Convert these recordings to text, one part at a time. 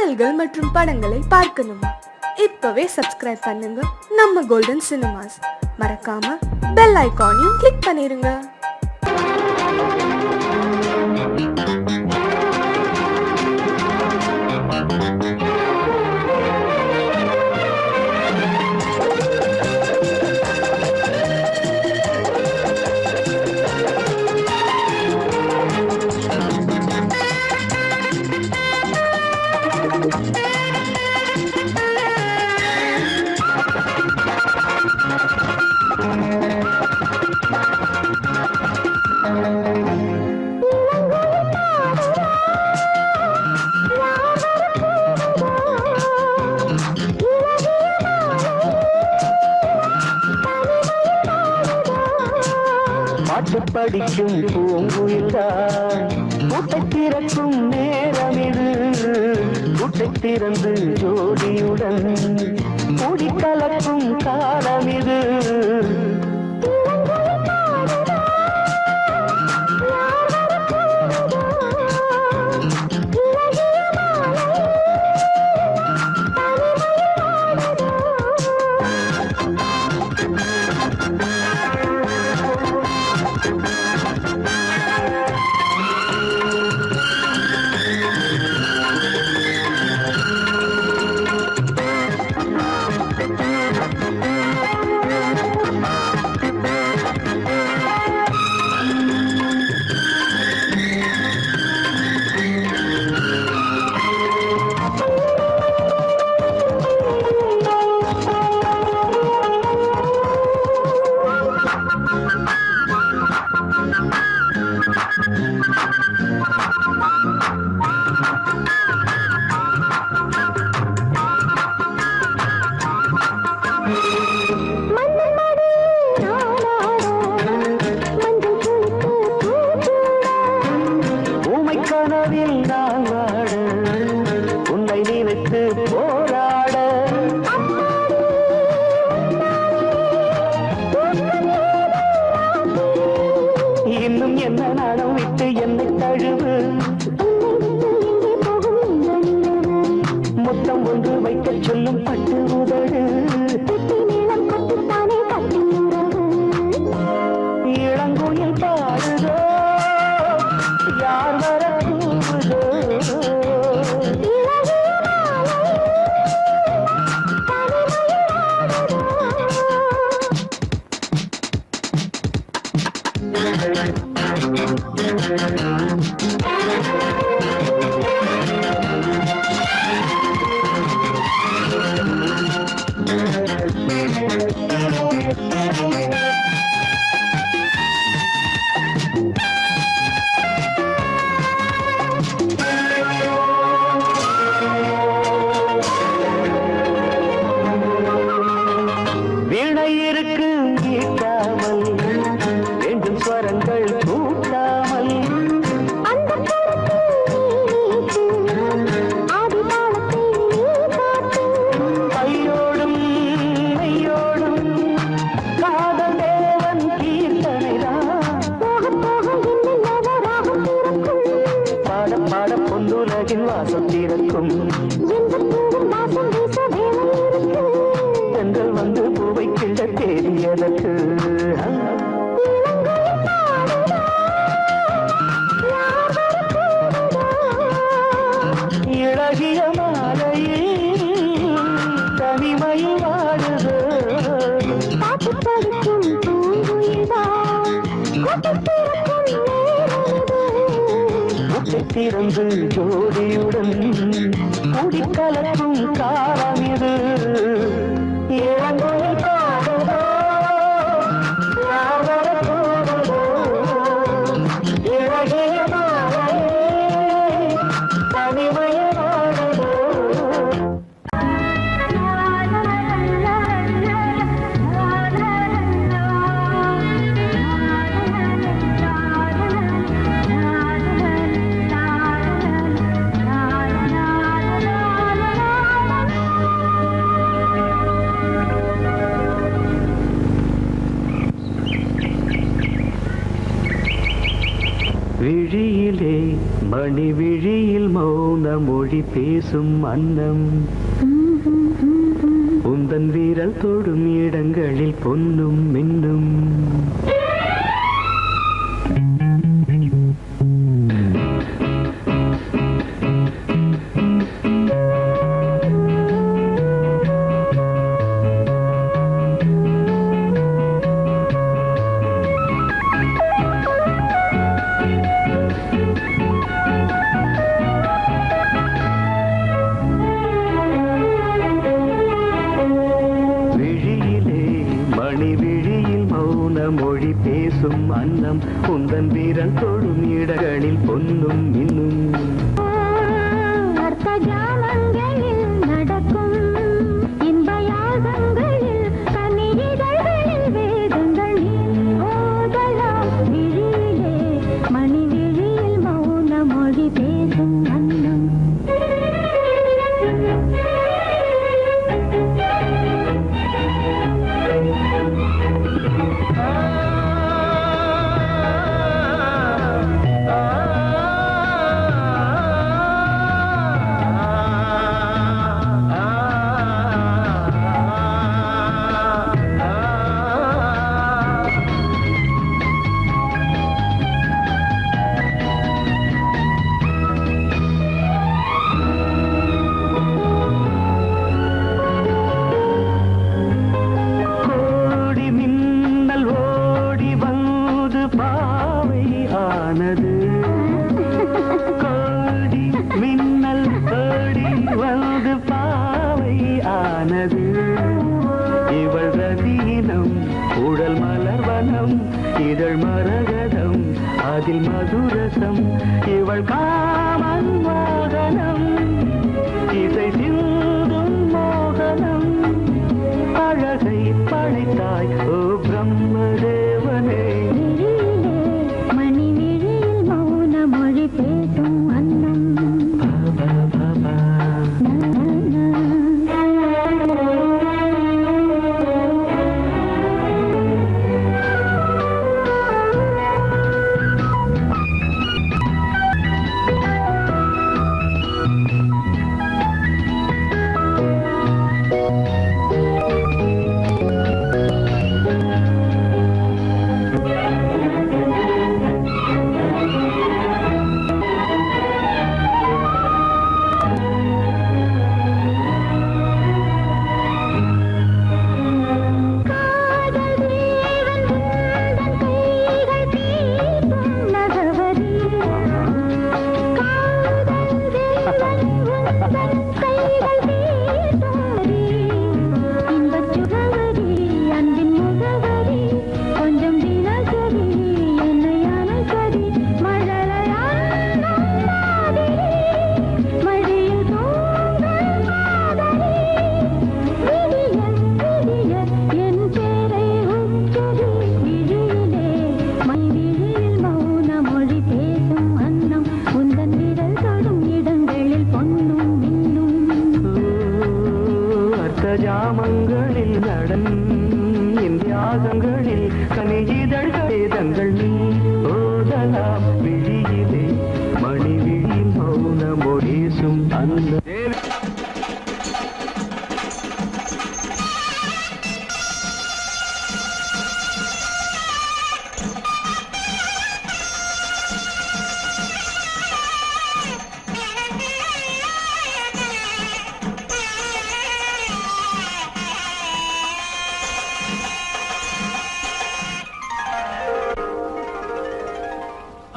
பாடல்கள் மற்றும் படங்களை பார்க்கணுமா? இப்பவே சப்ஸ்கிரைப் பண்ணுங்க நம்ம கோல்டன் சினிமாஸ். மறக்காம பெல் ஐகானையும் கிளிக் பண்ணிருங்க. பாட்டு படிக்கும் பூங்குயில்தான் கூட்டை திறக்கும் நேரம் இது. கூட்டை திறந்து ஜோடியுடன் கூடி கலக்கும் காலம் இது. கனவில் நான் வாட உன்னை நினைத்து போராட இன்னும் என்ன நாடம் விட்டு என்னை தழுவு. மொத்தம் ஒன்று வைக்க சொல்லும் பட்டு உதடு. இளங்குயில் பாடுதோ யார் வர கூவுதோ. வீணை இருக்கு ஈட்டாமல் வேண்டும் ஸ்வரங்கள் கூட்டாமல் கையோடும் மெய்யோடும் காதல் தேவன் கீர்த்தனைதான். பாட பாட பொன்னுலகின் வாசம் திறக்கும். பெண்கள் வந்து பூவை கிள்ள தேடியதற்கு இழகிய மாலையில் தனிமையில் வாடுது. கூட்டை திறந்து ஜோடியுடன் கூடி கலக்கும் காலம் இது. இளங்குயில் பாடுதோ யார் வர கூவுதோ. இழகிய மாலையில் தனிமையில் வாடுதோ. விழியிலே மணி விழியில் மௌன மொழி பேசும் அன்னம் உந்தன் வீரல் தொடும் இடங்களில் பொன்னும் மின்னும் மொழி பேசும் அன்னம் உந்தன் வீரல் தொடும் இடங்களில் பொன்னும் இன்னும் அர்த்த ஜாமங்களில் நடக்கும் இன்ப யாகங்களில் கனியிதழ்களில் வேதங்கள் ஓதலாம் விழியிலே மணி விழியில் மௌன மொழி பேசும் அன்னம் கோடி மின்னல் ஓடி வந்து பாவை ஆனது இவள் ரதீனம் உடல் மலர்வனம் இதழ் மரகதம் அதில் மதுரசம் இவள் காமன் மோகனம் இசை சிந்தும் மோகனம் அழகை படைத்தாய் ஓ பிரம்மதேவனே பேசும் அன்னம் ஜாமங்களில் நடன் இந்தியாகங்களில் கனியிதழ் வேதங்கள் நீ ஓதலாம் விழியிலே மணி விழி மௌன மொழிசும் அந்த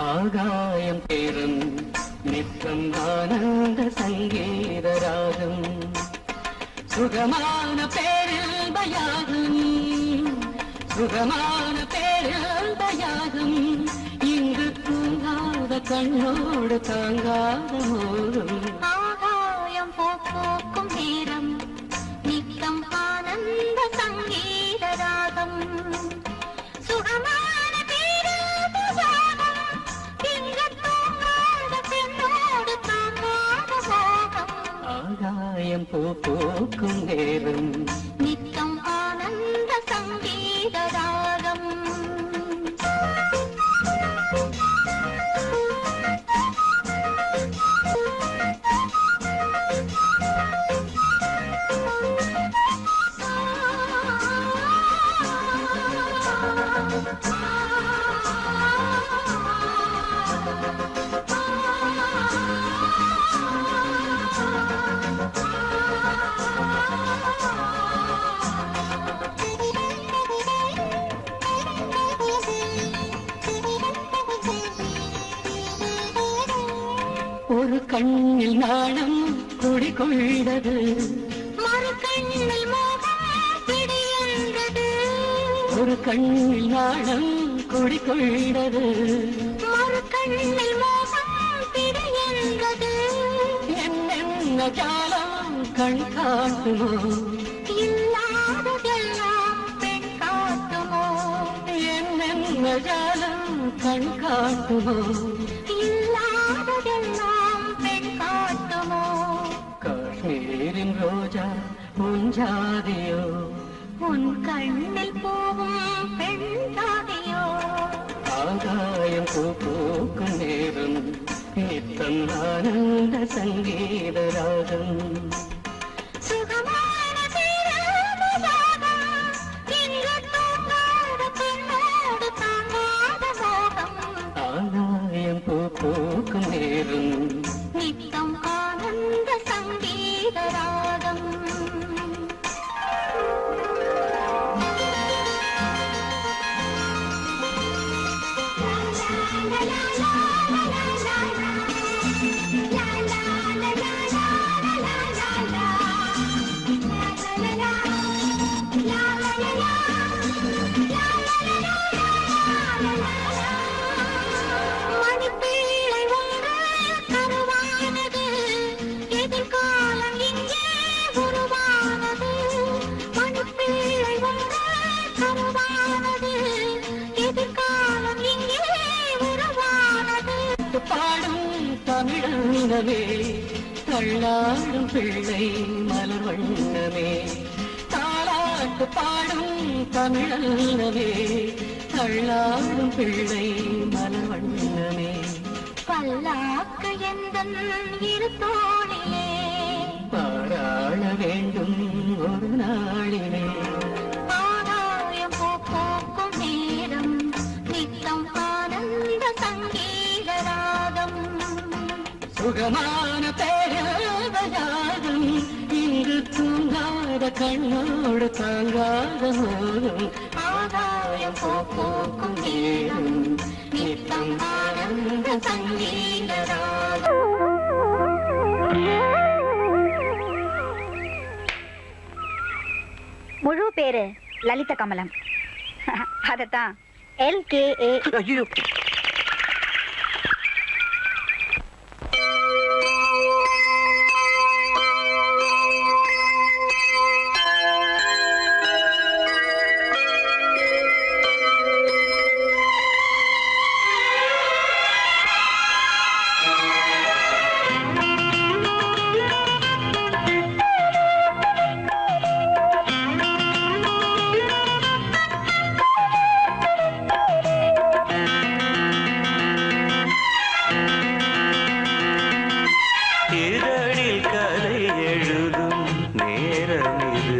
ஆகாயம் பேரும் நித்தம் ஆனந்த சங்கீத ராகம் சுகமான பேரில் பயாகம் சுகமான பேரில் பயாகம் இங்கு தூங்காத கண்ணோடு தாங்காத மோகம் ஆகாயம் போக்கும் நேரம் நித்தம் ஆனந்த சங்கீத ராகம் சுகமான ஆகாயம் போக்கும் நேரம் நித்தம் ஆனந்த சங்கீத ராகம் கண்ணில் நாணம் குடிகொண்டது, மறு கண்ணில் மோகம் பிடியென்றது, ஒரு கண்ணில் நாணம் குடிகொண்டது, மறு கண்ணில் மோகம் பிடியென்றது. என்னென்ன ஜாலம் கண் காட்டுமோ, இல்லாததெல்லாம் பெண் காட்டுமோ, என்னென்ன ஜாலம் கண் காட்டுமோ, இல்லாததெல்லாம் பெண் காட்டுமோ. காஷ்மீரின் ரோஜா முஞ்சாதியோ, உன் கண்ணில் போகும் பெண் தாதியோ, ஆகாயம் பூக்கும் நேரம் நித்தம் ஆனந்த சங்கீத ராகம், சுகமான பேரானதாகம், இங்கு தூங்காத பெண்ணோடு தாங்காத மோகம், ஆகாயம் பூக்கும் நேரம் நித்தம் ஆனந்த சங்கீத ராகம். மணிப்பேழை ஒன்று கருவானது, எதிர்காலம் இங்கே உருவானது. மணிப்பேழை ஒன்று கருவானது, எதிர்காலம் இங்கே உருவானது. பாடும் தமிழனமே, தள்ளாடும் பிள்ளை மலர் வண்ணமே, தாலாட்டு பாடும் தமிழனமே, தள்ளாடும் பிள்ளை மலர் வண்ணமே, பல்லாக்கு எந்தன் இரு தோளிலே, பாராள வேண்டும் ஒரு நாளிலே, ஆகாயம் பூக்கும் நேரம் நித்தம் ஆனந்த சங்கீத ராகம். சுகமான பேரவயாகம், இங்கு தூங்காத கண்ணோடு தாங்காத மோகம், ஆகாயம் பூக்கும் நேரம் நித்தம் ஆனந்த சங்கீத ராகம். முழு பேரு லலித கமலம். அதத்தான் LKA. இதழில் கதை எழுதும் நேரம் இது,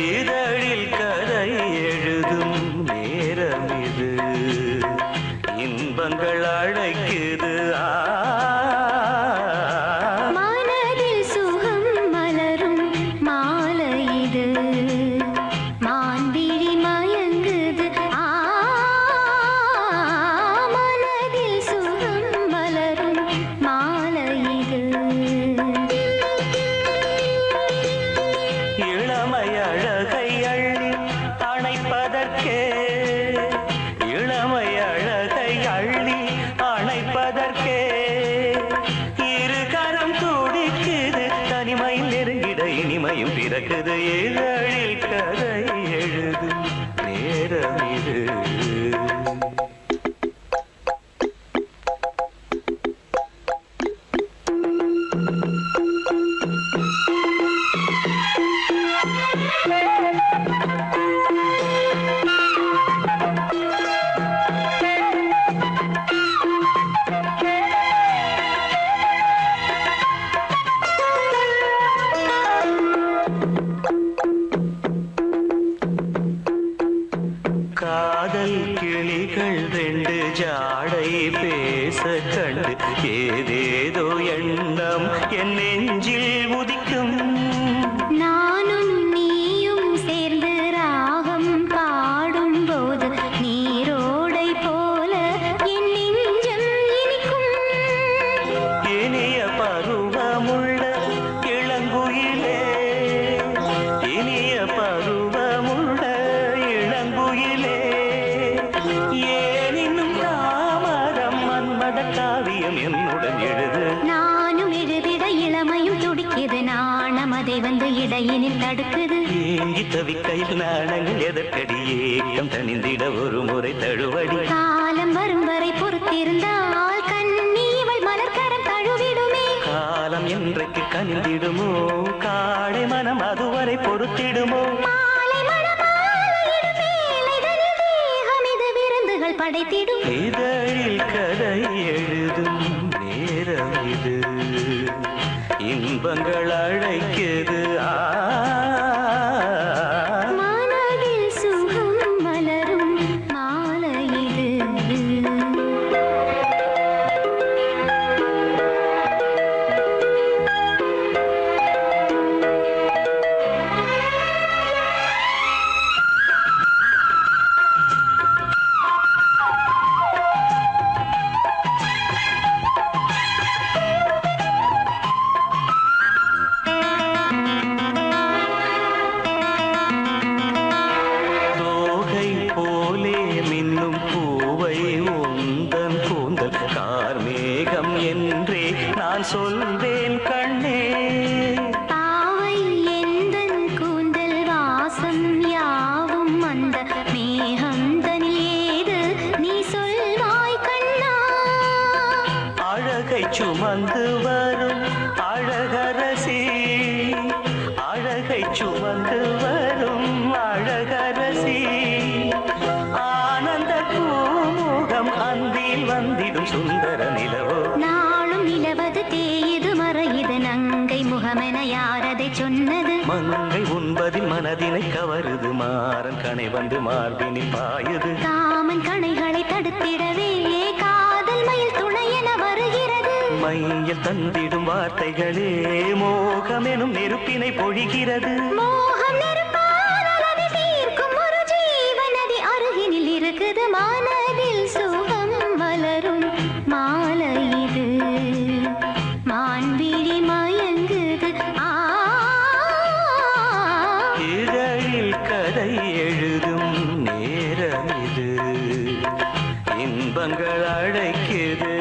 இதழில் கதை எழுதும் நேரம் இது, இன்பங்கள் அழைக்குது. மனதில் சுகம் மலரும் மாலை இது, மான்விழி மயங்குது. மனதில் சுகம் மலரும் மாலை இது, இளமை அழகை அள்ளி அணைப்பதற்கே, இளமை அழகை அள்ளி அணைப்பதற்கே, இரு கரம் துடிக்குது, தனிமையில் நெருங்கிட இனிமையும் பிறக்குது. இதழில் கதை எழுதும் நேரம் இது. காதல் கிளிகள் ரெண்டு ஜாடை பேச கண்டு ஏதேதோ எண்ணம் என் நெஞ்சில் உதிக்கும். நானும் நீயும் சேர்ந்து ராகம் பாடும்போது நீரோடை போல என் நெஞ்சம் நானும் எழுதிட இளமையும் துடிக்குது நாணம் அதை வந்து இடையினில் தடுக்குது ஏங்கி தவிக்கையில் நாணங்கள் எதற்கடி ஏக்கம் தணிந்திட ஒரு முறை தழுவடி காலம் வரும் வரை பொறுத்திருந்தால் கண்ணி இவள் மலர்கரம் தழுவிடுமே காலம் என்றைக்கு கனிந்திடுமோ காடை மனம் அதுவரை பொறுத்திடுமோ மாலை மணமாலையிடும் வேலைதனில் தேகம் இது விருந்துகள் படைத்திடும் இதழில் கதை எழுதும் நேரம் இது இன்பங்கள் அழைக்குது மனதில் சுகம் மலரும் மாலை இது தோகை போலே மின்னும் பூவை உந்தன் கூந்தல் கார்மேகம் என்றே நான் சொல்வேன் கண்ணே பாவை எந்தன் கூந்தல் வாசம் யாவும் அந்த மேகந்தனில் ஏது நீ சொல்வாய் கண்ணா அழகை சுமந்து வரும் அழகரசி அழகை சுமந்து வரும் அழகரசி ஆனந்த பூமுகம் அந்தில் வந்திடும் சுந்தர நிலவோ நாளும் நிலவது தேயுது மறையுது நங்கை முகமென யாரதை சொன்னது மங்கை உண்பதில் மனதினை கவருது மாறன் கணை வந்து மார்பினில் பாயுது காமன் கணைகளை தடுத்திடவே காதல் மயில் துணை என வருகிறது மையில் தந்திடும் வார்த்தைகளே மோகமெனும் நெருப்பினை பொழிகிறது மோகம் நெருப்பானால் அதை தீர்க்கும் ஒரு ஜீவநதி அருகினில் இருக்குது மனதில் சுகம் மலரும் மாலை இது மான்விழி மயங்குது இதழில் கதை எழுதும் நேரம் இது இன்பங்கள் அழைக்குது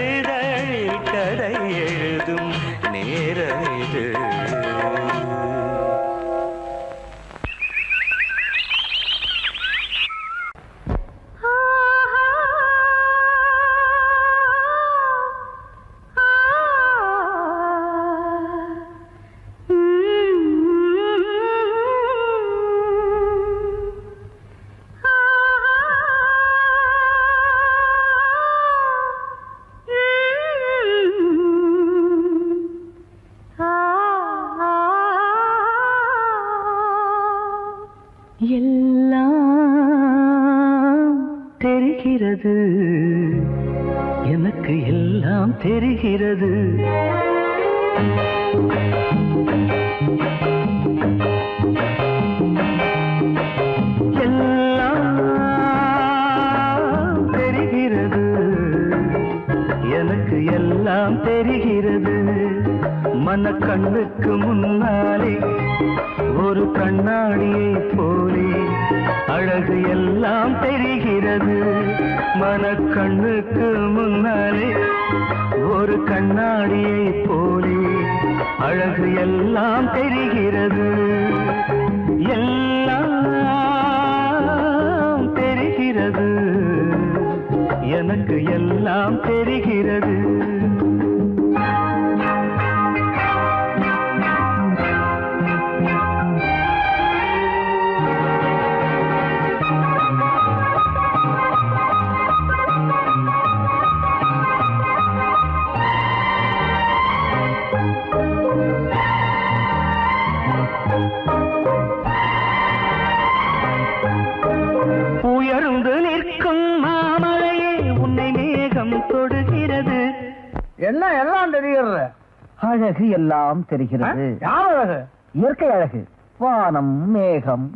இதழில் கதை எழுதும் நேரம் இது எல்லாம் தெரிகிறது எனக்கு எல்லாம் தெரிகிறது எல்லாம் தெரிகிறது எனக்கு எல்லாம் தெரிகிறது மனக்கண்ணுக்கு முன்னாலே ஒரு கண்ணாடியை போலே அழகு எல்லாம் தெரிகிறது மனக்கண்ணுக்கு முன்னாலே ஒரு கண்ணாடியை போலே அழகு எல்லாம் தெரிகிறது எல்லாம் தெரிகிறது எனக்கு எல்லாம் தெரிகிறது உயர்ந்து நிற்கும் மாமலையே உன்னை மேகம் தொடுகிறது. என்ன எல்லாம் தெரிகிறது? அழகு எல்லாம் தெரிகிறது. யார் அழகு? இயற்கை அழகு, வானம், மேகம்.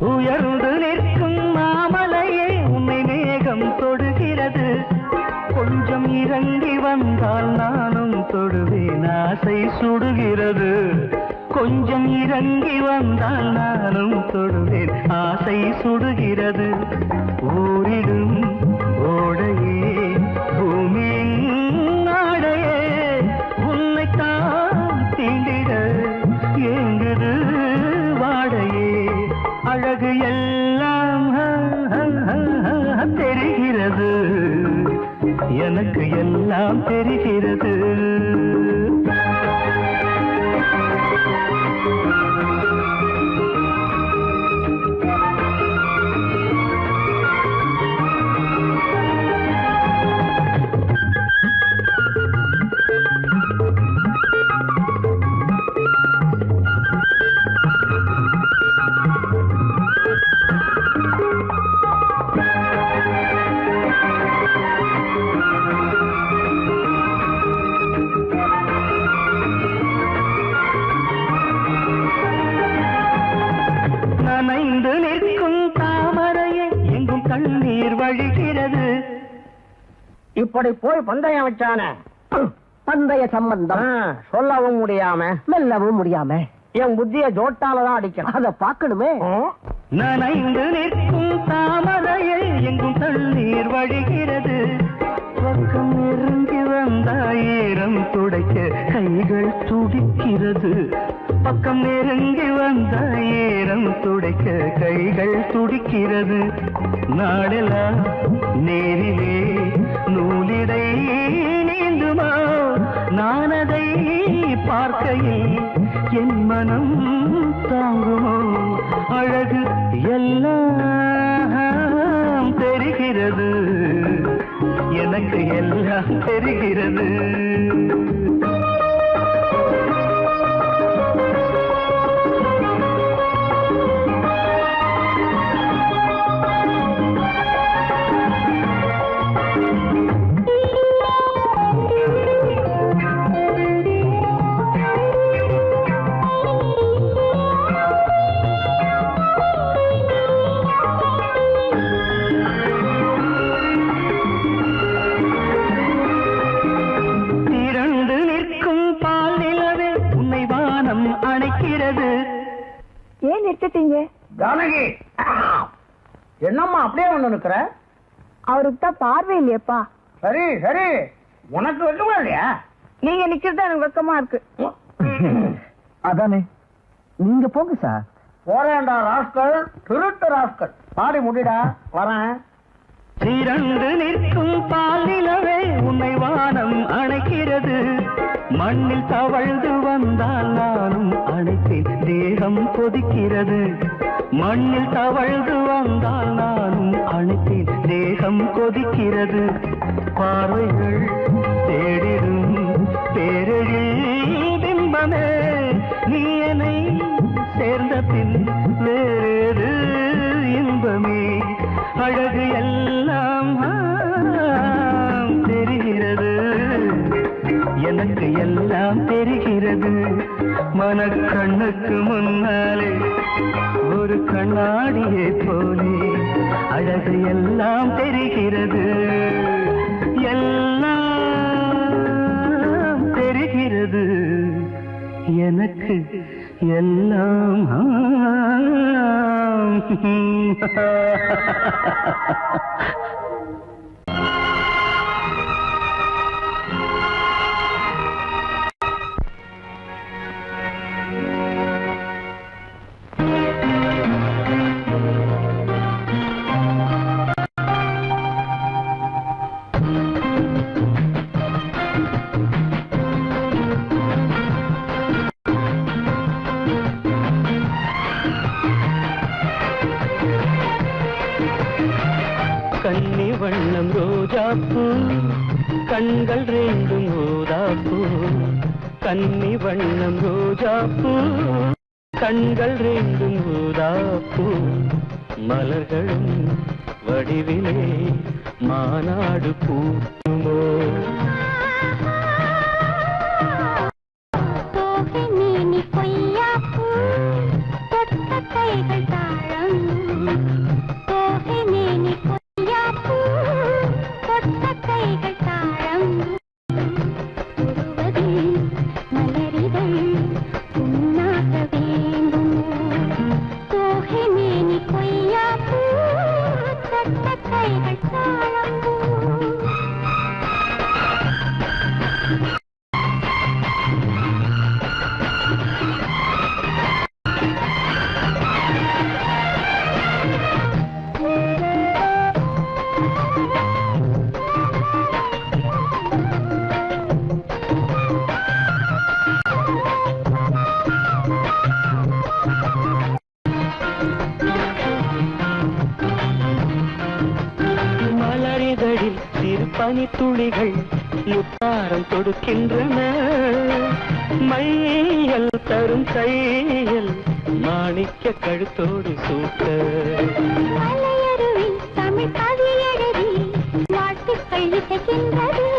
உயர்ந்து நிற்கும் மாமலையே உன்னை மேகம் தொடுகிறது. கொஞ்சம் இறங்கி வந்தால் நானும் தொடுவேன், ஆசை சுடுகிறது. கொஞ்சம் இறங்கி வந்தால் நானும் தொடுவேன், ஆசை சுடுகிறது. ஊரிடும் ஓடையே எனக்கு எல்லாம் தெரிகிறது. நனைந்து நிற்கும் தாமரையே எங்கும் கண்ணீர் வழிகிறது. இப்படி போய் பந்தயம் வச்சான பந்தய சம்பந்தம் சொல்லவும் முடியாம மெல்லவும் முடியாம என் புத்திய ஜோட்டாலதான் அடிக்கணும். அத பாக்கணுமே. நனைந்து நிற்கும் தாமரையே எங்கும் கண்ணீர் வழிகிறது. பக்கம் நெருங்கி வந்தாயிரம் துடைக்க கைகள் துடிக்கிறது. பக்கம் நெருங்கி வந்தாயிரம் துடைக்க கைகள் துடிக்கிறது. நாளெல்லாம் நேரிலே நூலிடை நீந்துமா, நான் அதை பார்க்கையில் என் மனம் தாங்குமோ. அழகு எல்லாம் தெரிகிறது, எனக்கு எல்லாம் தெரிகிறது. ஏன் நிறுத்திட்டீங்க? ஜானகி, என்னம்மா அப்படியே ஒண்ணு நிக்கிற? அவருக்கு தான் பார்வை இல்லையப்பா. சரி சரி, உனக்கு வெக்கமா இல்லையா? நீங்க நிக்கிறது எனக்கு வெக்கமா இருக்கு. அதானே, நீங்க போங்க சார். போறேன்டா ராஸ்கல், திருட்டு ராஸ்கல். பாடி முடிடா, வரேன். திரண்டு நிற்கும் பால் நிலவே உன்னை வானம் அணைக்கிறது. மண்ணில் தவழ்ந்து வந்தால் நானும் அணைத்தேன், தேகம் கொதிக்கிறது. மண்ணில் தவழ்ந்து வந்தால் நானும் அணைத்தேன், தேகம் கொதிக்கிறது. பார்வைகள் தேடிடும் பேரெழில் பிம்பமே, நீ என்னை சேர்ந்த பின் வேறு இன்பமே. அழகு எல்லாம் தெரிகிறது, எனக்கு எல்லாம் தெரிகிறது. மனக்கண்ணுக்கு முன்னாலே ஒரு கண்ணாடியை போலே அழகு எல்லாம் தெரிகிறது, எல்லாம் தெரிகிறது, எனக்கு எல்லாம். கன்னி வண்ணம் ரோஜாப்பூ, கண்கள் ரெண்டும் ஊதாப்பூ. கன்னி வண்ணம் ரோஜாப்பூ, கண்கள் ரெண்டும் ஊதாப்பூ. மலர்களும் வடிவிலே மாநாடு பூமோ. பனித்துளிகள் முத்தாரம் தொடுக்கின்றன மையல் தரும் கையல் மாணிக்க கழுத்தோடு சூட்ட மலையருவி தமிழ் கவியழகி வாழ்த்துக்கள் இசைக்கின்றது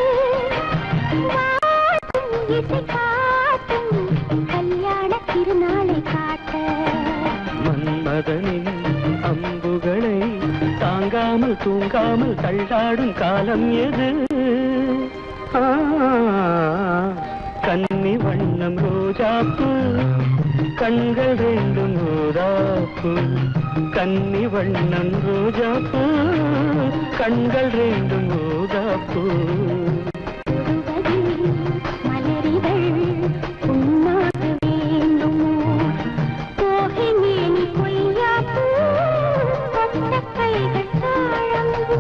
வாட்டும் இசை காட்டும் கல்யாண திருநாளை காட்ட மன்மதனின் அம்புகளை தாங்காமல் தூங்காமல் தள்ளாடும் காலம் எது கன்னி வண்ணம் ரோஜாப்பு கண்கள் ரெண்டும் ரோதாப்பு கன்னி வண்ணம் ரோஜாப்பு கண்கள் ரெண்டும் ரோதாப்பு மலரிதழ் உண்ணாக வேண்டுமோ போகை மேனி கொய்யாப்பூ கொண்ட கைகள் தாழம்பூ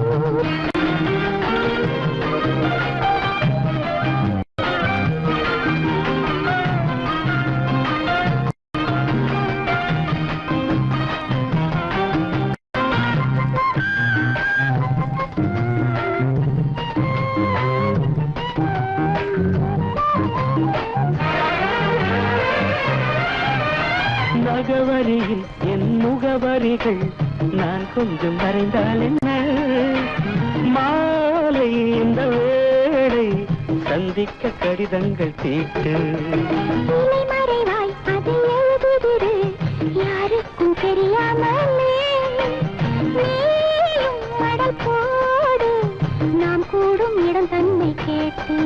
நகவரியில் என் முகவரிகள் நான் கொஞ்சம் வரைந்தால் என்ன மாலை இந்த வேளை சந்திக்க கடிதங்கள் தீட்டு மறைவாய் அதை எழுதுதிரு யாருக்கும் தெரியாமலே நீயும் மடல் போடு நாம் கூடும் இடம் தன்னை கேட்டு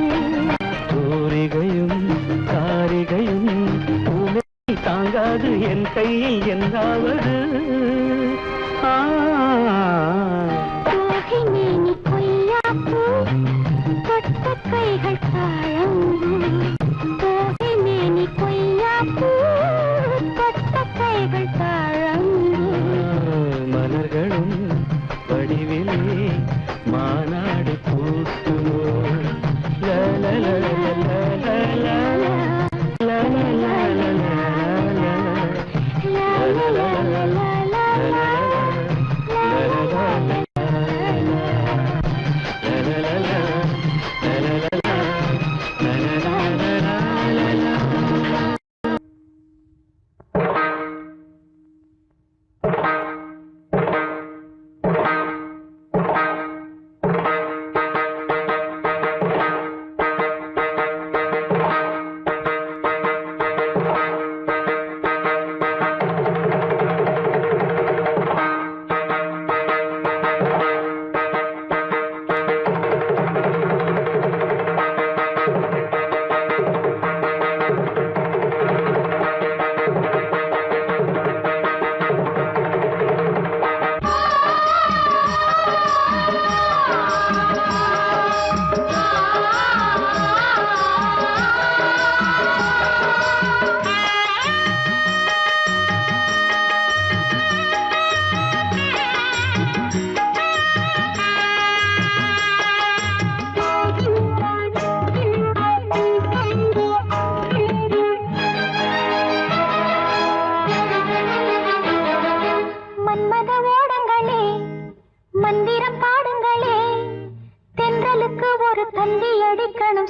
தூரிகையும் காரிகையும் பூனை தாங்காது என் கையில் என்னாவது போகை மேனி கொய்யாப்பூ தொட்ட கைகள் தாழம்பூ போகை மேனி கொய்யாப்பூ தொட்ட கைகள் தாழம்பூ மலர்களும் வடிவிலே மாநாடு பூசுமோ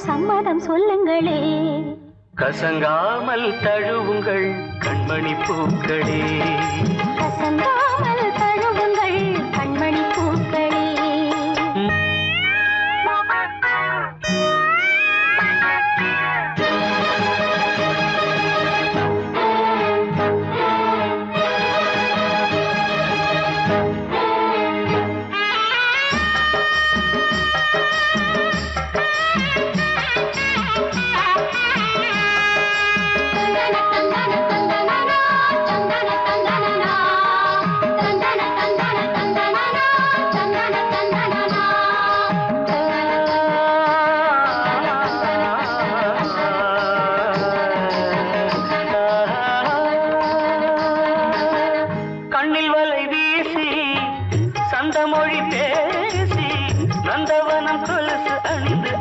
சம்மதம் சொல்லுங்களே கசங்காமல் தழுவுங்கள் கண்மணி பூக்களே கசங்காமல் தழுவுங்கள் கண்மணி பூக்களே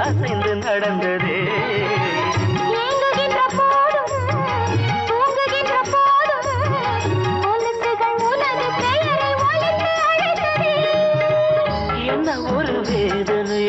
அசைந்து நடந்ததே ஏங்குகின்ற போதும் தூங்குகின்ற போதும் கொலுசுகள் உனது பெயரை ஒலித்து அழைத்ததே என்ன ஒரு வேதனை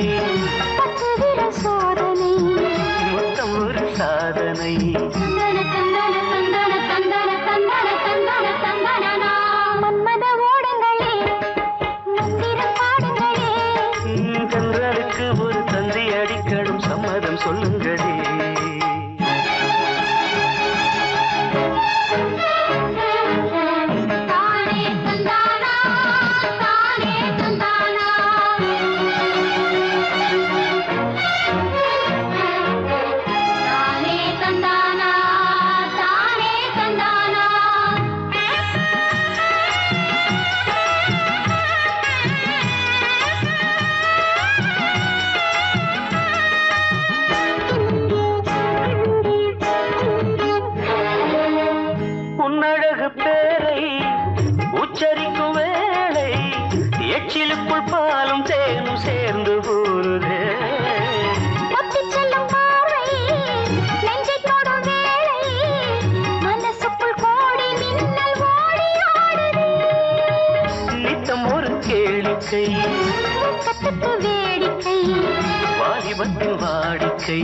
பருவத்தில் வாடிக்கை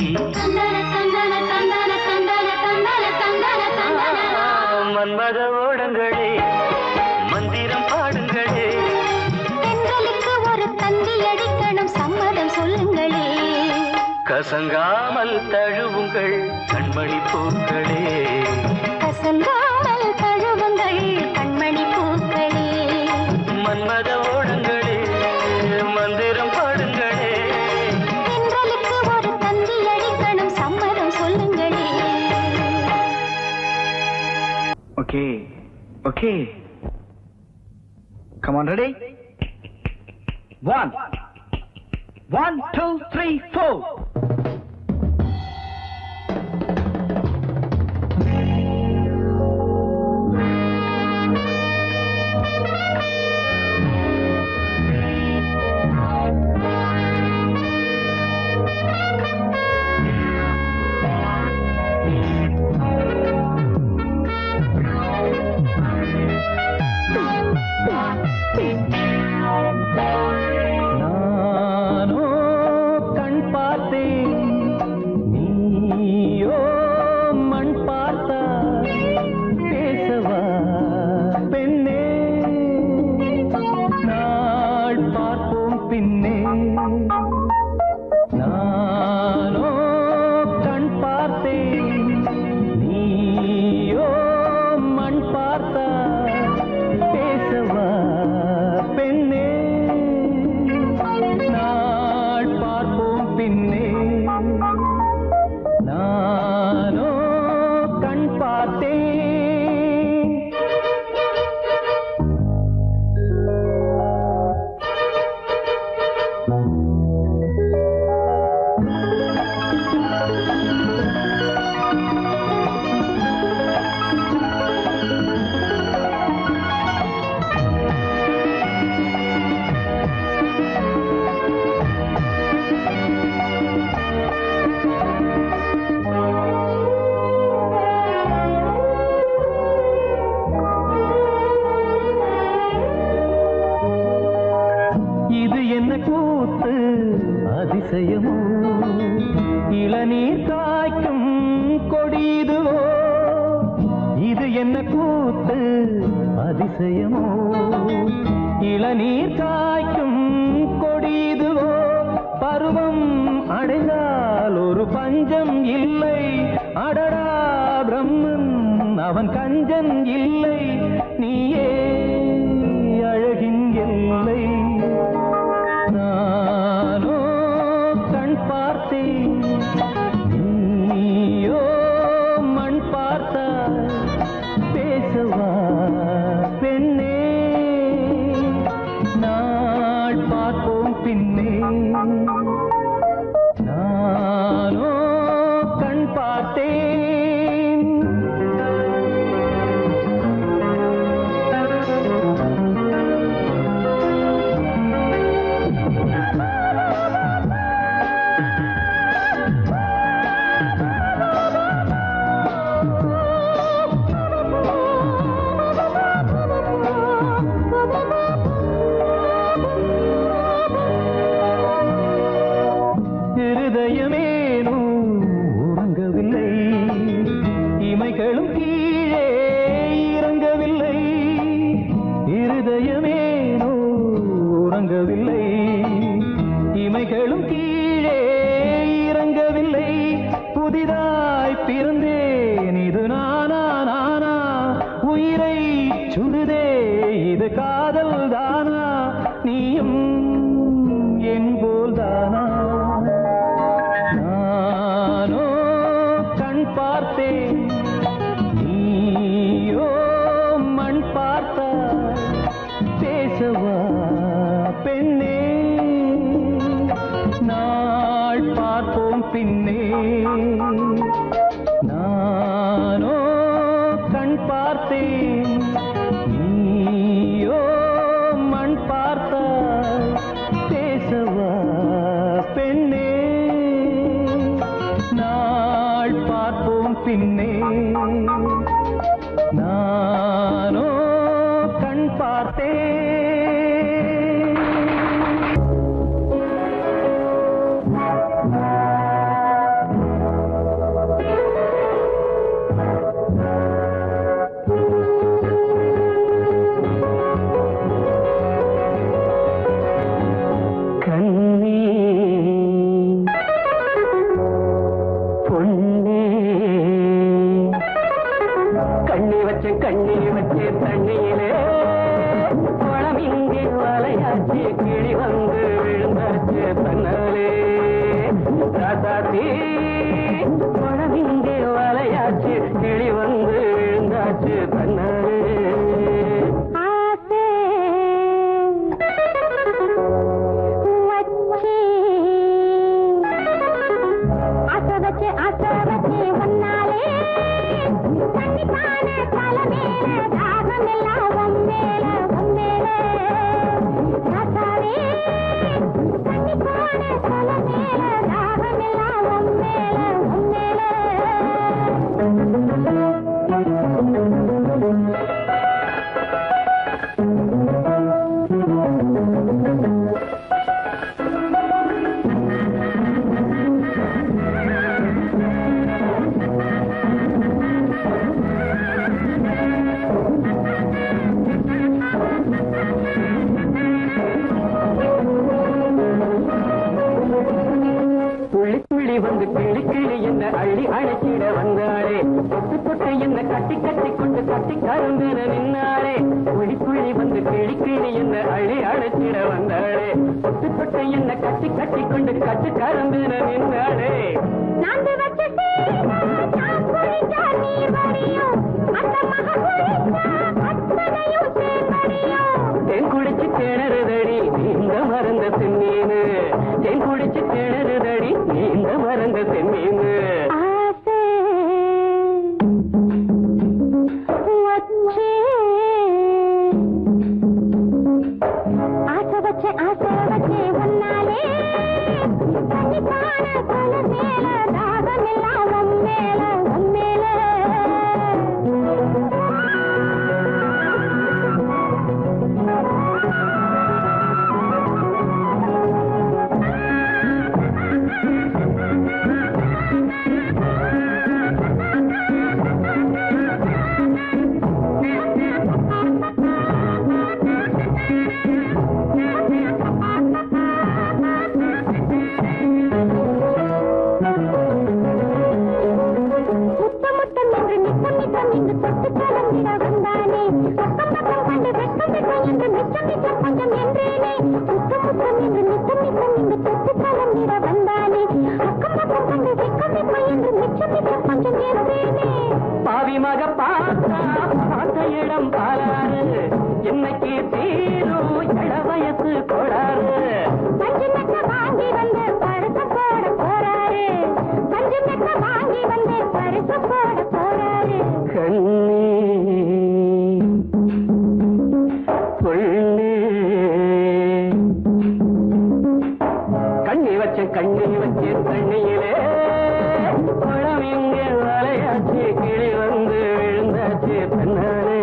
மன்மத ஓடங்களே மந்திரம் பாடுங்களே பெண்களுக்கு ஒரு தந்தி அடிக்கணும் சம்மதம் சொல்லுங்களே கசங்காமல் தழுவுங்கள் கண்மணி பூக்களே கசங்காமல் தழுவுங்கள் கண்மணி பூக்களே மன்மத ஓடங்களே மந்திரம் பாடுங்களே பெண்களுக்கு ஒரு தந்தி அடிக்கணும் சம்மதம் சொல்லுங்களே Okay, okay. Come on, ready? 1, 2, 3, 4. நானோ கண் பார்த்தேன் நீயோ மண் பார்த்தா பேசவா பெண்ணே நாள் பார்ப்போம் பின்னே நானோ கண் பார்த்தேன் நீயோ மண் பார்த்தா பேசவா பெண்ணே நாள் பார்ப்போம் பின்னே நானோ கண் பார்த்தேன் இது என்ன கூத்து அதிசயமோ இளநீர் காய்க்கும் கொடிதுவோ இது என்ன கூத்து அதிசயமோ இளநீர் காய்க்கும் கொடிதுவோ பருவம் அடைந்தால் ஒரு பஞ்சம் இல்லை அடடா பிரம்மன் அவன் கஞ்சன் இல்லை நீயே அழகின் எல்லை நானோ கண் பார்த்தேன் நீயோ மண் பார்த்தா பேசவா பெண்ணே நாள் பார்ப்போம் பின்னே நானோ கண் பார்த்தேன் இருதயமேனோ உறங்கவில்லை இமைகளும் கீழே இறங்கவில்லை இருதயமேனோ உறங்கவில்லை இமைகளும் கீழே இறங்கவில்லை புதிதாய் பிறந்தேன் இது நானா நானா உயிரை சுடுதே இது காதல் தானா நீயும் என் போல் தானா நானோ கண் பார்த்தேன் நீயோ மண் பார்த்தா பேசவா பெண்ணே நாள் பார்ப்போம் பின்னே நானோ கண் பார்த்தேன் நீயோ மண் பார்த்தா பேசவா பெண்ணே நாள் பார்ப்போம் பின்னே நானோ கண் பார்த்தேன் கண்ணி வச்சு தண்ணியிலே குளம் இங்கே வலையாச்சு கிளி வந்து விழுந்தாச்சு தன்னாலே ராசாத்தி குளம் இங்கே வலையாச்சு கிளி வந்து விழுந்தாச்சு தன்னாலே வந்து கிளி கிளி என்ன அள்ளி அழைச்சிட வந்தாளே தொட்டு தொட்டு என்ன கட்டி கட்டி கொண்டு கட்டி கருந்தின நின்னாளே புள்ளி புள்ளி வந்து கிளி கிளி என்ன அள்ளி அழைச்சிட வந்தாளே தொட்டு தொட்டு என்ன கட்டி கட்டி கொண்டு கட்டி கருந்தின நின்னாளே தேன் குடிச்சு திணறுதடி நீங்க மறந்த செம்மீனு தேன் குடிச்சு திணறுதடி நீங்க மறந்த செம்மீனு பாவி மக பார்த்த இடம் பாலாறு என்னைக்கு தீரும் இள வயசு கோடாறு வாங்கி வந்து பரிசு போட போறாரு வாங்கி வந்து பரிசு போட போறாரு கண்ணி வச்சு தண்ணியிலே குளம் இங்கே வலையாச்சு கிளி வந்து விழுந்தாச்சு தன்னாலே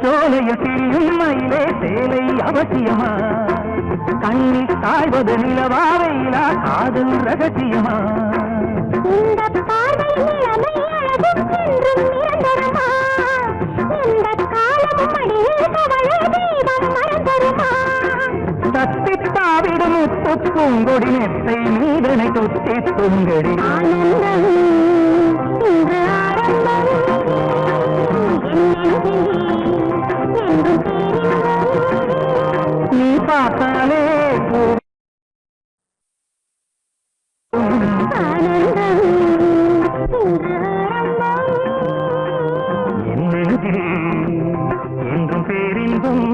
சோலையில் திரியும் மயிலே சேலை அவசியமா கண்ணில் காய்வது நிலவாவையிலா காதல் ரகசியமா இந்த பார்வை நிலைமை அழகுக்கென்றும் நிரந்தரமா இந்த காலமும் அடியில் கவலை தெய்வம் மறந்தருமா தத்தித்தாவிடும் பூங்கொடி நெத்தை நீதனை தொத்தி துங்கடி ஆனந்தம் இன்று ஆரம்பம் என்றும் பேரின்பம் நீ பார்த்தாலே ஆனந்தம் இன்று ஆரம்பம் என்னெழுதில் என்றும் பேரின்பம்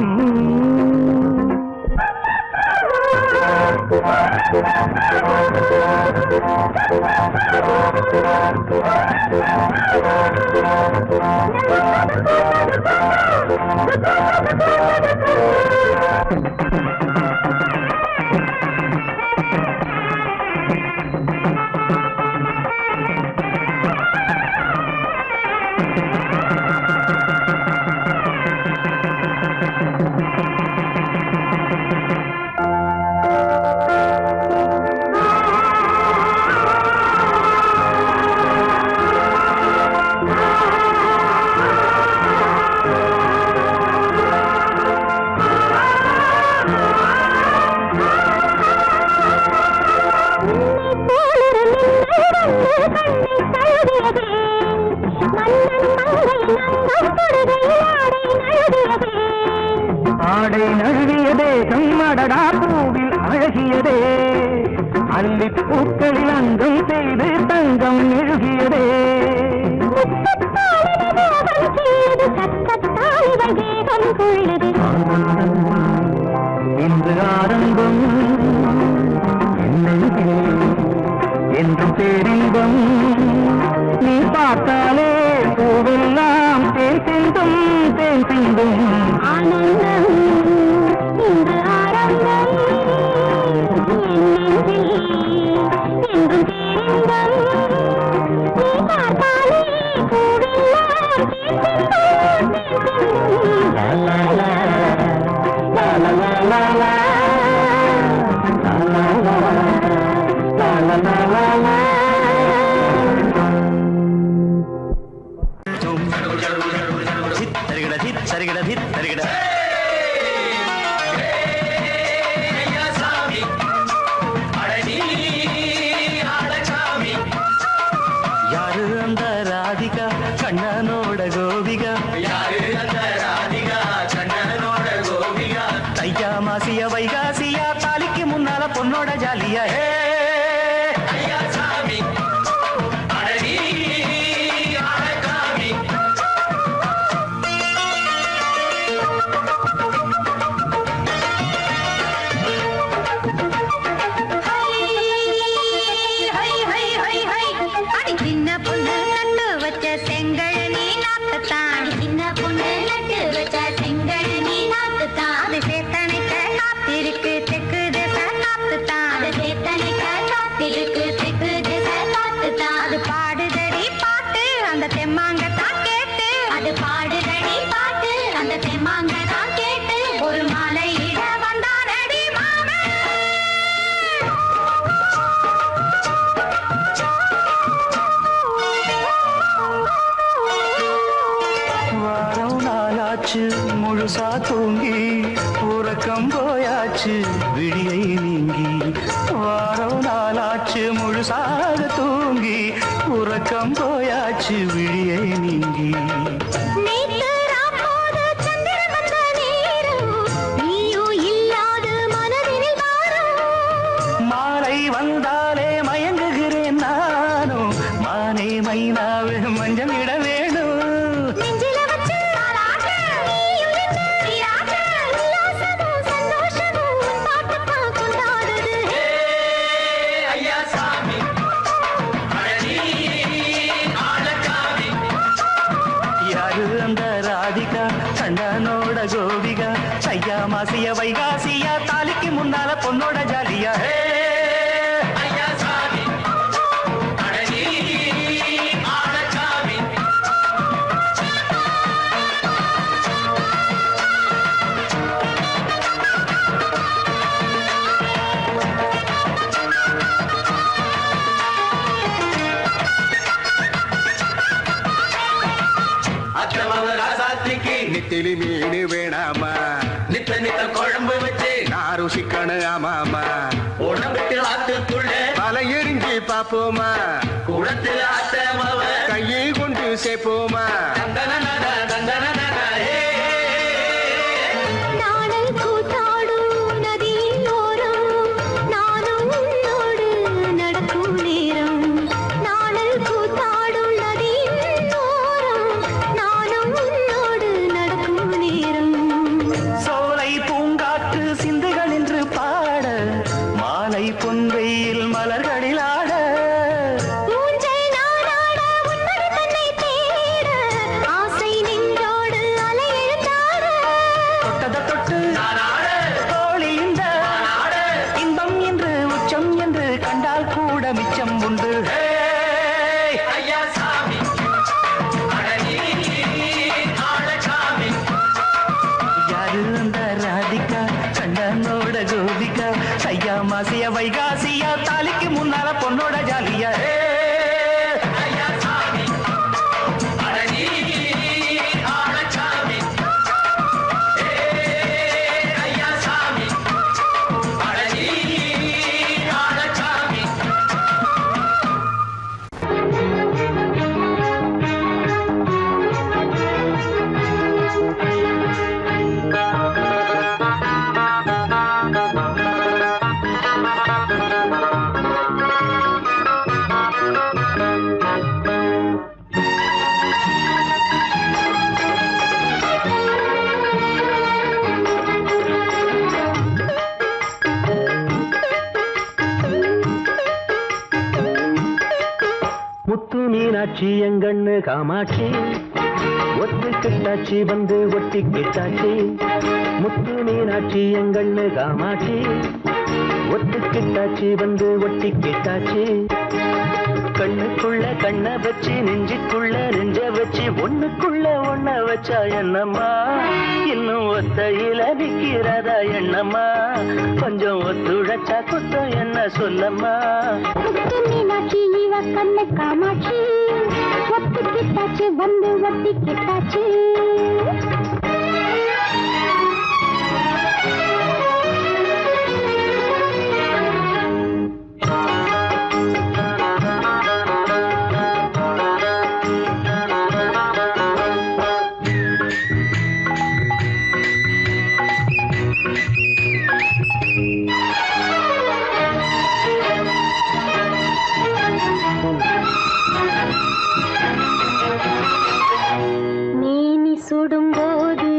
ஆடை நழுவியதே கம்மடடா பூவில் அழகியதே அள்ளிப் பூக்களில் அங்கம் செய்து தங்கம் எழுகியதே இன்று ஆரம்பம் என்னெழுதிலே என்றும் பேரின்பம் நீ பார்த்தாலே பூவெல்லாம் தேன் சிந்தும் தேன் சிந்தும் ஆனந்தம் இன்று ஆரம்பம் என்றும் பேரின்பம் நீ பார்த்தாலே பூவெல்லாம் தேன் சிந்தும் தேன் யாரு அந்த ராதிகா கண்ணனோட கோபிகா தையா மாசிய வைகாசியா தாலிக்கு முன்னால பொண்ணோட ஜாலியா சின்ன பொண்ணு நட்டு வச்ச செங்கல் நீ நாத்துத்தான் சின்ன பொண்ணு நட்டு வச்ச செங்கல் நீ நாத்துத்தான் அது சேத்தனைக்க காத்திருக்கு தெற்கு திசை காத்துத்தான் அது சேத்தனைக்க காத்திருக்கு தெற்கு திசை காத்துத்தான் அது பாடுதடி பாட்டு அந்த தெம்மாங்கத்தான் கேட்டு அது பாடுதடி பாட்டு அந்த தெம்மாங்கத்தான் கேட்டு ஒரு மாலையிட வந்தானடி மாமன் வாரம் நாளாச்சு முழுசா தூங்கி உறக்கம் போயாச்சு விடியை நீங்கி வாரம் நாளாச்சு முழுசாக தூங்கி உறக்கம் போயாச்சு விடியை நீங்கி நேத்து ராப்போது சந்திரன் வந்த நேரம் நீயும் இல்லாது மனதினில் வாரம் மாலை வந்தாலே மயங்குகிறேன் நானும் மானை மைனாவே மஞ்சள் இட வேணும் நெஞ்சில வச்சு தாலாட்டு நீயும் நின்று நீராட்டு உல்லாசமும் சந்தோஷமும் உன் பாட்டுத்தான் கொண்டாடுது யாரு அந்த ராதிகா கண்ணனோட கோபிகா தையா மாசிய வைகாசியா தாலிக்கு முன்னால பொண்ணோட ஜாலியா நெத்திலி மீன் வேணாமா நித்த நித்த குழம்பு வச்சு நான் ருசிக்கணும் ஆமாமா உடம்புக்கு ஆத்துக்குள்ள பல எரிஞ்சு பாப்போமா குளத்துல அத்தமாவ கையை கொண்டு சேர்ப்போமா நாடல் கூத்தாடும் நதியோரம் நானும் உன்னோடு நடக்கும் நேரம் நாடல் கூத்தாடும் நதியோரம் நானும் உன்னோடு நடக்கும் நேரம் சோலை பூங்காற்று சிந்துகள் என்று பாட மாலை பொன்வெயில் மலர்களில் ஆட ஊஞ்சல் நாடாட உன்னடி தன்னை தேட ஆசை நின்றோடு அலையெழுந்தாட தொட்டத தொட்டு தோழி இந்த இன்பம் என்று உச்சம் என்று கண்டால் கூட மிச்சம் உண்டு ஐயா சாமி சாமி யாரு அந்த ராதிகா கண்டனோட கோபிகா ஐயா மாசிய வைகாசியா தாலிக்கு முன்னால பொண்ணோட ஜாலியா ஐயா சாமி சாமி ஐயா சாமி சாமி முத்து மீனாட்சி எங்கண்ணு காமாட்சி ஒத்து கிட்டாச்சி வந்து ஒட்டி கிட்டாச்சி முத்து மீனாட்சி எங்கண்ணு காமாட்சி ஒத்து கிட்டாச்சி வந்து ஒட்டி கிட்டாச்சி கண்ணுக்குள்ள கண்ண வச்சு நெஞ்சுக்குள்ள நெஞ்ச வச்சு ஒண்ணுக்குள்ள ஒண்ண வச்சா என்னம்மா இன்னும் ஒத்தையில நிக்கிறதா என்னம்மா கொஞ்சம் ஒத்துழைச்சா குத்தம் என்ன சொல்லம்மா முத்து மீனாட்சி இவ கண்ணு காமாட்சி ஒத்து கிட்டாச்சு வந்து ஒட்டி கிட்டாச்சு மேனி சுடும்போது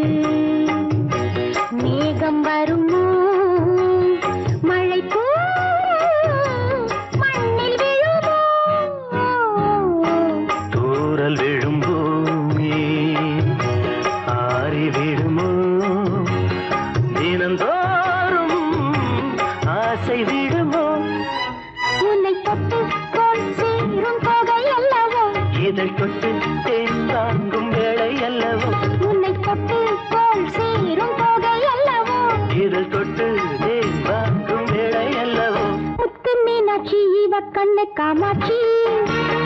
மேகம் வருமோ மழை மண்ணில் விழுமோ தூரல் விழும் பூமி ஆறி விடுமோ தினந்தோறும் ஆசை விடுமோ உன்னை தொட்டு போல் சேரும் தொகை அல்லவோ இதழ் தொட்டு தேன் தாங்கும் வேளை அல்லவோ உன்னை தொட்டு போல் சேரும் தொகை அல்லவோ இதழ் தொட்டு தேன் தாங்கும் வேளை அல்லவோ முத்து மீனாட்சி இவ கண்ணு காமாட்சி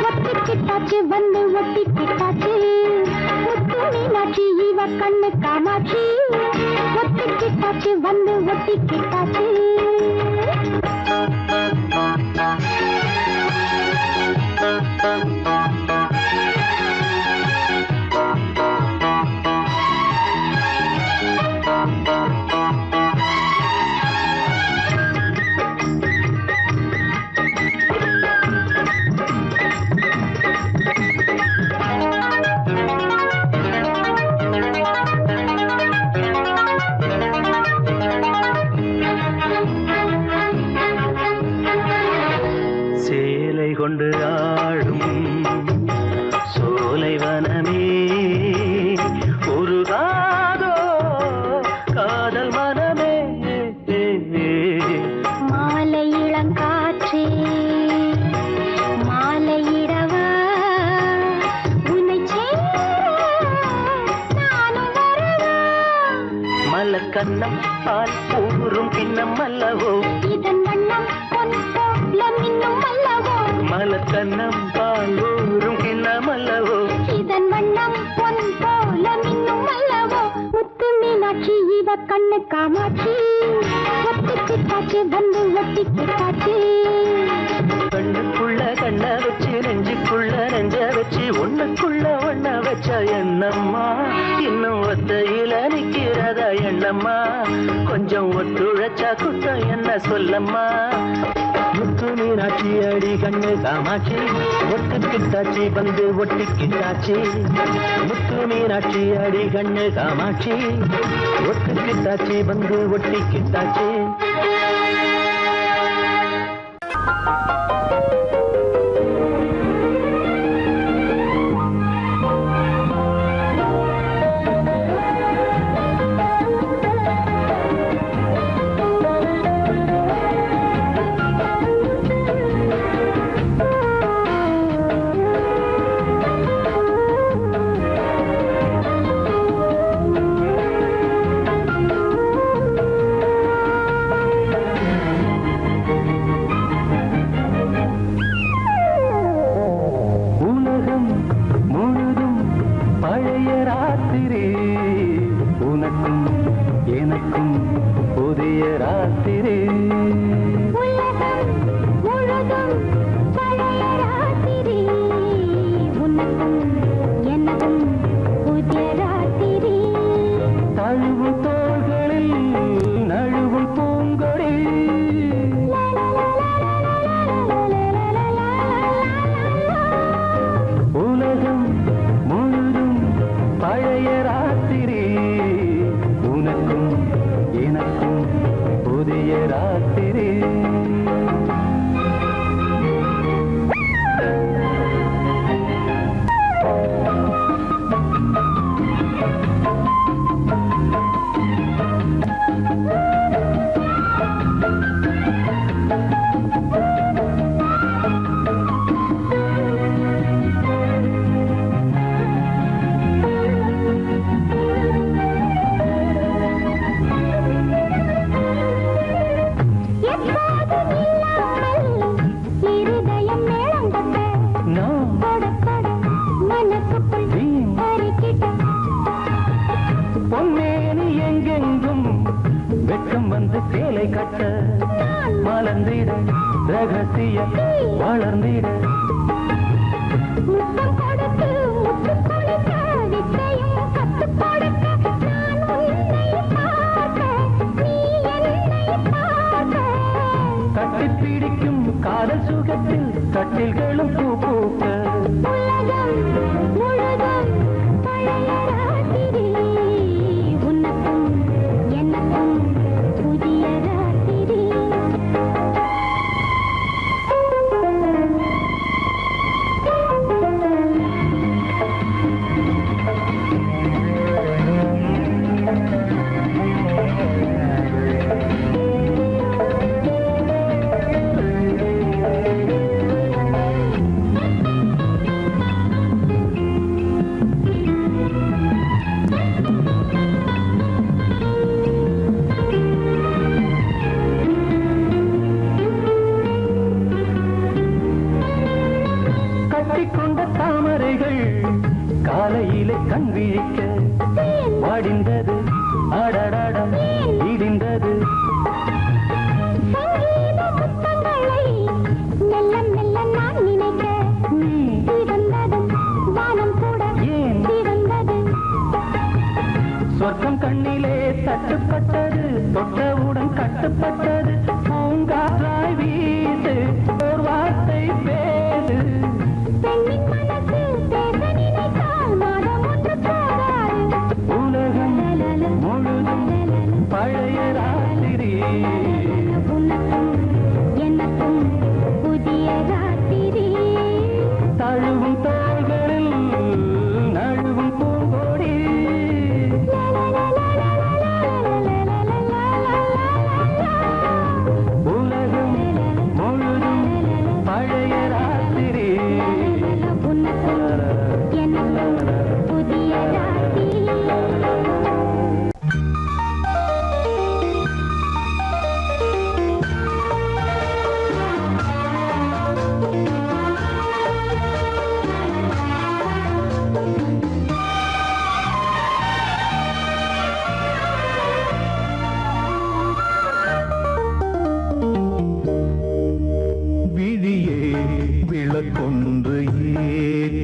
ஒட்டி கிட்டாச்சு வந்து ஒட்டி கிட்டாச்சு முத்து மீனாட்சி இவ கண்ணு காமாட்சி ஒட்டி கிட்டாச்சு வந்து ஒட்டி கிட்டாச்சு சேலை கொண்டு ஆடும் சோலை வனமே ஒரு காதல் மனமே மாலை இளங்காற்றே மாலையிடவா உன்னை நானும் வரவா மலக்கண்ணம் பால் ஊறும் பின்னம் அல்லவோ இதன் வண்ணம் பொன் போல மின்னும் அல்லவோ மலக்கண்ணம் பால் ஊறும் கிண்ணம் அல்லவோ இதன் வண்ணம் பொன் போல மின்னும் அல்லவோ கண்ணு காமாட்சி ஒட்டிக்கிட்டாச்சு வந்து ஒட்டிக்கிட்டாச்சு கண்ணுக்குள்ள கண்ண வச்சு நெஞ்சுக்குள்ள நெஞ்ச வச்சு ஒண்ணுக்குள்ள ஒண்ண வச்ச என்னம்மா இன்னும் ஒத்தையில நிக்கிறதா எண்ணம்மா கொஞ்சம் ஒத்துழைச்சா குத்தம் என்ன சொல்லம்மா முத்து மீனாட்சி அடி கண்ணு காமாட்சி ஒட்டுக்கிட்டாச்சி வந்து ஒட்டிக்கிட்டாச்சி முத்து மீனாட்சி அடி கண்ணு காமாட்சி ஒட்டுக்கிட்டாச்சி வந்து ஒட்டிக்கிட்டாச்சி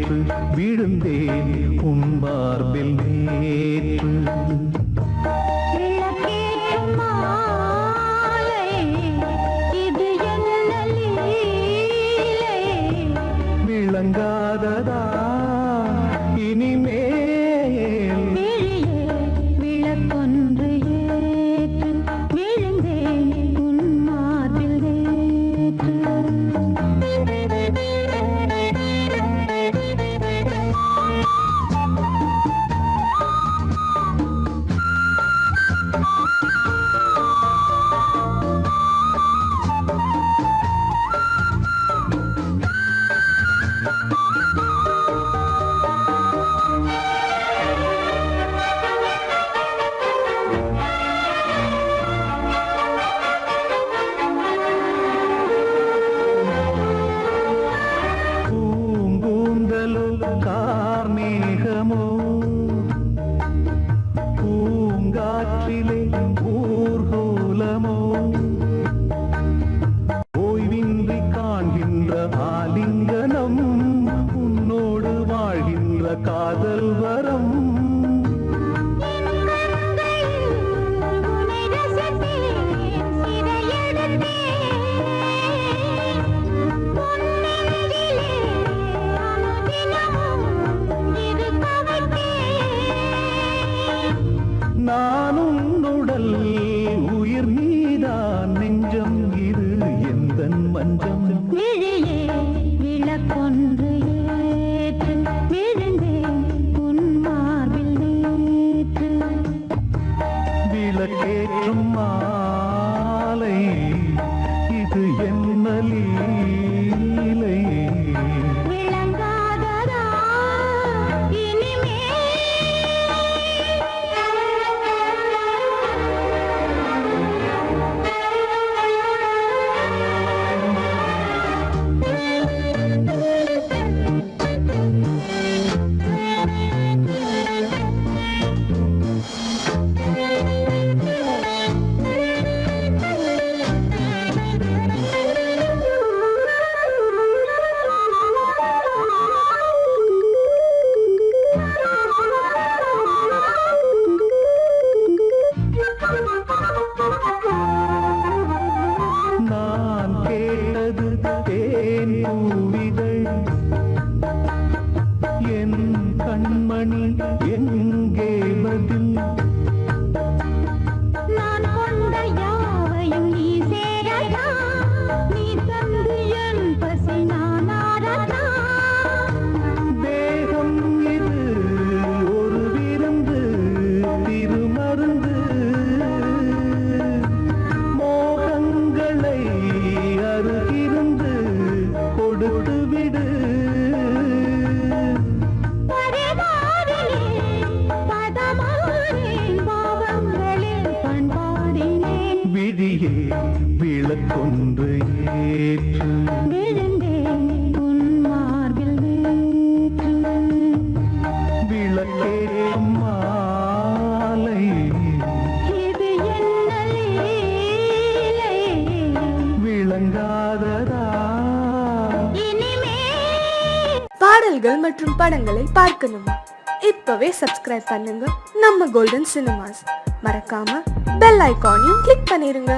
நேற்று விழுந்தேன் உன் மார்பில் நேற்று விளக்கேற்றும் மாலை, இது என்ன லீலை? விளங்காததா இனிமேல் விழியே விளக்கொன்று ஏற்று, விழுந்தேன் உன் மார்பில் நேற்று. பூங்கூந்தலோ கார்மேகமோ பூங்காற்றிலே ஊர்கோலமோ ஓய்வின்றி காண்கின்ற ஆலிங்கனம் உன்னோடு வாழ்கின்ற காதல் வரம் உன்னை ரசித்தேன், சிறையெடுத்தேன். பொன்னெஞ்சிலே அனுதினமும் இருக்க வைத்தேன். நான் உன்னுடல் உயிர் நீதான் நெஞ்சம் இது எந்தன் மஞ்சம் விழியே விளக்கொன்று ஏற்று, விழுந்தேன் உன் மார்பில் நேற்று. விளக்கேற்றும் மாலை இது என்ன லீலை விளங்காததா நான் கேட்டது தேன் பூவிதழ் என் கண்மணி எங்கே பதில் நான் கொண்ட யாவையும் நீ சேரதா, நீ தந்து என் பசி நான் ஆரதா. தேகம் இது ஒரு விருந்து திருமருந்து மோகங்களை அருகிருந்து கொடுத்து விடு பரிவாரிலே பதமாறேன், பாவங்களில் பண்பாடினேன். விழியே விளக்கொன்று ஏற்று விழுந்தேன் உன் மார்பில் நேற்று. விளக்கேற்றும் மாலை இது என்ன லீலை? விளங்காததா இனிமேல் பாடல்கள் மற்றும் படங்களை பார்க்கணுமா? இப்பவே சப்ஸ்கிரைப் பண்ணுங்க நம்ம கோல்டன் சினிமாஸ். மறக்காம பெல் ஐகானையும் கிளிக் பண்ணிருங்க.